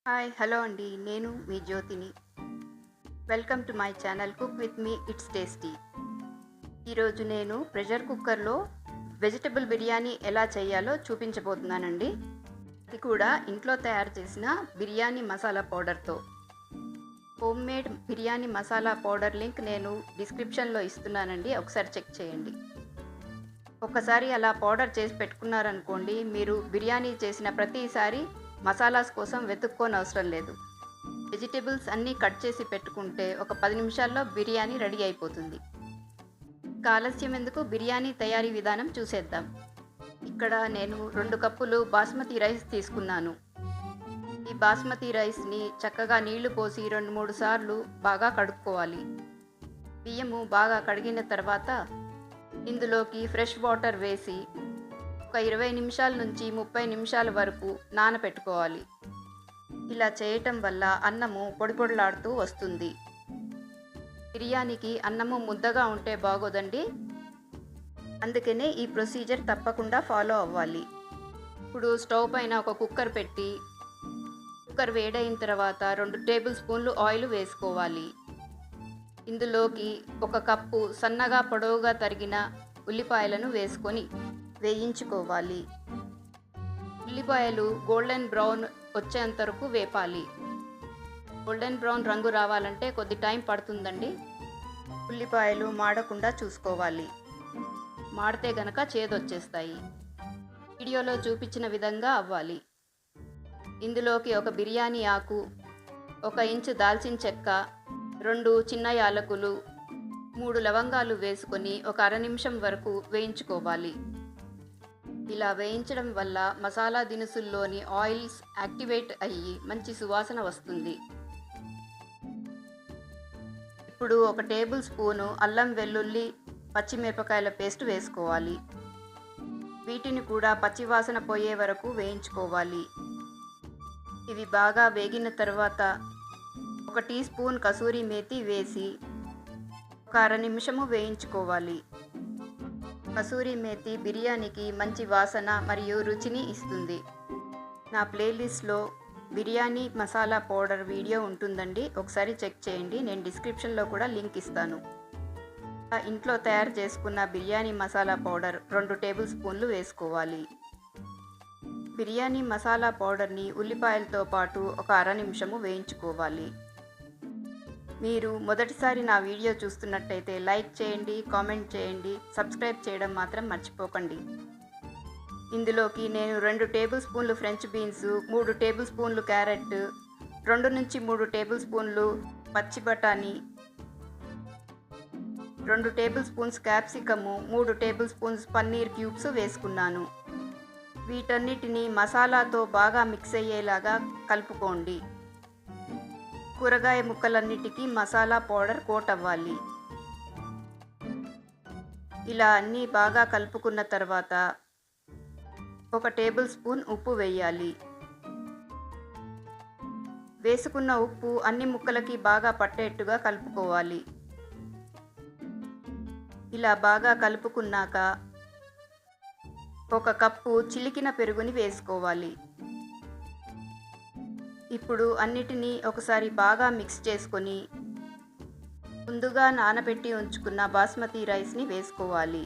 Hi hello అండి, నేను మీ జ్యోతిని. Welcome to my channel cook with me it's tasty. ఈరోజు నేను ప్రెషర్ కుక్కర్లో వెజిటబుల్ బిర్యానీ ఎలా చేయాలో చూపించబోతున్నానండి. అది కూడా ఇంట్లో తయారు చేసిన బిర్యానీ మసాలా పౌడర్తో. Home made biryani masala powder link నేను డిస్క్రిప్షన్లో ఇస్తున్నానండి, ఒకసారి చెక్ చేయండి. ఒకసారి అలా పౌడర్ చేసి పెట్టుకున్నారనుకోండి, మీరు బిర్యానీ చేసిన ప్రతిసారి మసాలాస్ కోసం వెతుక్కోనవసరం లేదు. వెజిటేబుల్స్ అన్నీ కట్ చేసి పెట్టుకుంటే ఒక 10 నిమిషాల్లో బిర్యానీ రెడీ అయిపోతుంది. ఇంకా ఆలస్యం ఎందుకు, బిర్యానీ తయారీ విధానం చూసేద్దాం. ఇక్కడ నేను 2 కప్పులు బాస్మతి రైస్ తీసుకున్నాను. ఈ బాస్మతి రైస్ని చక్కగా నీళ్లు పోసి 2-3 సార్లు బాగా కడుక్కోవాలి. బియ్యము బాగా కడిగిన తర్వాత ఇందులోకి ఫ్రెష్ వాటర్ వేసి ఒక 20 నిమిషాల నుంచి 30 నిమిషాల వరకు నానబెట్టుకోవాలి. ఇలా చేయటం వల్ల అన్నము పొడి పొడిలాడుతూ వస్తుంది. బిర్యానీకి అన్నము ముద్దగా ఉంటే బాగోదండి, అందుకనే ఈ ప్రొసీజర్ తప్పకుండా ఫాలో అవ్వాలి. ఇప్పుడు స్టవ్ పైన ఒక కుక్కర్ పెట్టి, కుక్కర్ వేడైన తర్వాత 2 టేబుల్ స్పూన్లు ఆయిల్ వేసుకోవాలి. ఇందులోకి 1 కప్పు సన్నగా పొడవుగా తరిగిన ఉల్లిపాయలను వేసుకొని వేయించుకోవాలి. ఉల్లిపాయలు గోల్డెన్ బ్రౌన్ వచ్చేంత వరకు వేపాలి. గోల్డెన్ బ్రౌన్ రంగు రావాలంటే కొద్ది టైం పడుతుందండి. ఉల్లిపాయలు మాడకుండా చూసుకోవాలి, మాడితే గనక చేదొచ్చేస్తాయి. వీడియోలో చూపించిన విధంగా అవ్వాలి. ఇందులోకి 1 బిర్యానీ ఆకు, 1 ఇంచు దాల్చిన చెక్క, 2 చిన్న యాలకులు, 3 లవంగాలు వేసుకొని ఒక అర నిమిషం వరకు వేయించుకోవాలి. ఇలా వేయించడం వల్ల మసాలా దినుసుల్లోని ఆయిల్స్ యాక్టివేట్ అయ్యి మంచి సువాసన వస్తుంది. ఇప్పుడు 1 టేబుల్ స్పూను అల్లం వెల్లుల్లి పచ్చిమిరపకాయల పేస్ట్ వేసుకోవాలి. వీటిని కూడా పచ్చివాసన పోయే వరకు వేయించుకోవాలి. ఇవి బాగా వేగిన తర్వాత 1 టీ స్పూన్ కసూరి మేతి వేసి ఒక అర నిమిషము వేయించుకోవాలి. కసూరి మేతి బిర్యానీకి మంచి వాసన మరియు రుచిని ఇస్తుంది. నా ప్లేలిస్ట్లో బిర్యానీ మసాలా పౌడర్ వీడియో ఉంటుందండి, ఒకసారి చెక్ చేయండి. నేను డిస్క్రిప్షన్లో కూడా లింక్ ఇస్తాను. ఇంట్లో తయారు చేసుకున్న బిర్యానీ మసాలా పౌడర్ 2 టేబుల్ స్పూన్లు వేసుకోవాలి. బిర్యానీ మసాలా పౌడర్ని ఉల్లిపాయలతో పాటు ఒక అర నిమిషము వేయించుకోవాలి. మీరు మొదటిసారి నా వీడియో చూస్తున్నట్టయితే లైక్ చేయండి, కామెంట్ చేయండి, సబ్స్క్రైబ్ చేయడం మాత్రం మర్చిపోకండి. ఇందులోకి నేను 2 టేబుల్ స్పూన్లు ఫ్రెంచ్ బీన్స్, 3 టేబుల్ స్పూన్లు క్యారెట్, 2 నుంచి 3 టేబుల్ స్పూన్లు పచ్చి బఠానీ, 2 table spoons capsicum, 3 table spoons paneer cubes వేసుకున్నాను. వీటన్నిటిని మసాలాతో బాగా మిక్స్ అయ్యేలాగా కలుపుకోండి. కూరగాయ ముక్కలన్నిటికీ మసాలా పౌడర్ కోట్ అవ్వాలి. ఇలా అన్నీ బాగా కలుపుకున్న తర్వాత 1 టేబుల్ స్పూన్ ఉప్పు వేయాలి. వేసుకున్న ఉప్పు అన్ని ముక్కలకి బాగా పట్టేట్టుగా కలుపుకోవాలి. ఇలా బాగా కలుపుకున్నాక 1 కప్పు చిలికిన పెరుగుని వేసుకోవాలి. ఇప్పుడు అన్నిటినీ ఒకసారి బాగా మిక్స్ చేసుకొని ముందుగా నానబెట్టి ఉంచుకున్న బాస్మతి రైస్ని వేసుకోవాలి.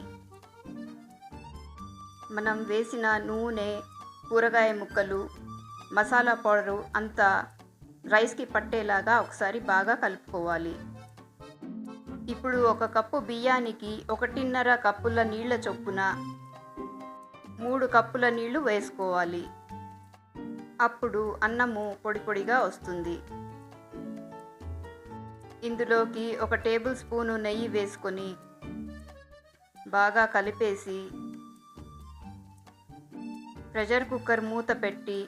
మనం వేసిన నూనె, కూరగాయ ముక్కలు, మసాలా పౌడరు అంతా రైస్కి పట్టేలాగా ఒకసారి బాగా కలుపుకోవాలి. ఇప్పుడు 1 కప్పు బియ్యానికి 1.5 కప్పుల నీళ్ల చొప్పున 3 కప్పుల నీళ్లు వేసుకోవాలి. అప్పుడు అన్నము పొడి పొడిగా వస్తుంది. ఇందులోకి 1 టేబుల్ స్పూను నెయ్యి వేసుకొని బాగా కలిపేసి ప్రెషర్ కుక్కర్ మూత పెట్టి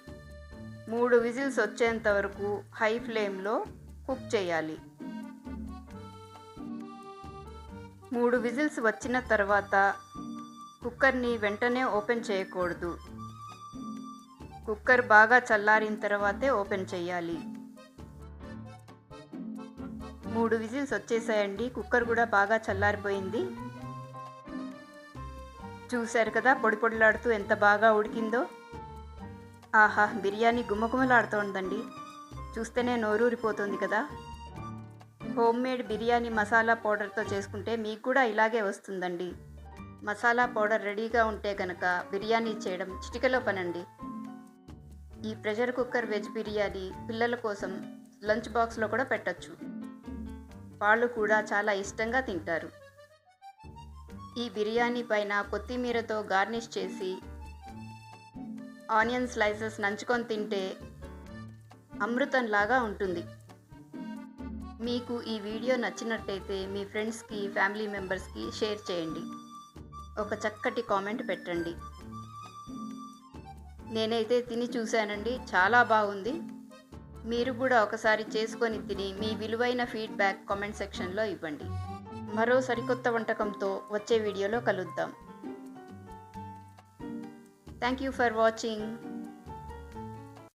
3 విజిల్స్ వచ్చేంత వరకు హై ఫ్లేమ్లో కుక్ చేయాలి. 3 విజిల్స్ వచ్చిన తర్వాత కుక్కర్ని వెంటనే ఓపెన్ చేయకూడదు. కుక్కర్ బాగా చల్లారిన తర్వాతే ఓపెన్ చేయాలి. 3 విజిల్స్ వచ్చేసాయండి, కుక్కర్ కూడా బాగా చల్లారిపోయింది. చూశారు కదా పొడి పొడిలాడుతూ ఎంత బాగా ఉడికిందో. ఆహా, బిర్యానీ గుమగుమలాడుతోందండి. చూస్తేనే నోరూరిపోతుంది కదా. హోమ్మేడ్ బిర్యానీ మసాలా పౌడర్తో చేసుకుంటే మీకు కూడా ఇలాగే వస్తుందండి. మసాలా పౌడర్ రెడీగా ఉంటే కనుక బిర్యానీ చేయడం చిటికెలో పనండి. ఈ ప్రెషర్ కుక్కర్ వెజ్ బిర్యానీ పిల్లల కోసం లంచ్ బాక్స్లో కూడా పెట్టచ్చు. వాళ్ళు కూడా చాలా ఇష్టంగా తింటారు. ఈ బిర్యానీ పైన కొత్తిమీరతో గార్నిష్ చేసి ఆనియన్ స్లైసెస్ నంచుకొని తింటే అమృతంలాగా ఉంటుంది. మీకు ఈ వీడియో నచ్చినట్టయితే మీ ఫ్రెండ్స్కి, ఫ్యామిలీ మెంబర్స్కి షేర్ చేయండి. ఒక చక్కటి కామెంట్ పెట్టండి. నేనైతే తిని చూశానండి, చాలా బాగుంది. మీరు కూడా ఒకసారి చేసుకొని తిని మీ విలువైన ఫీడ్బ్యాక్ కామెంట్ సెక్షన్లో ఇవ్వండి. మరో సరికొత్త వంటకంతో వచ్చే వీడియోలో కలుద్దాం. Thank you for watching.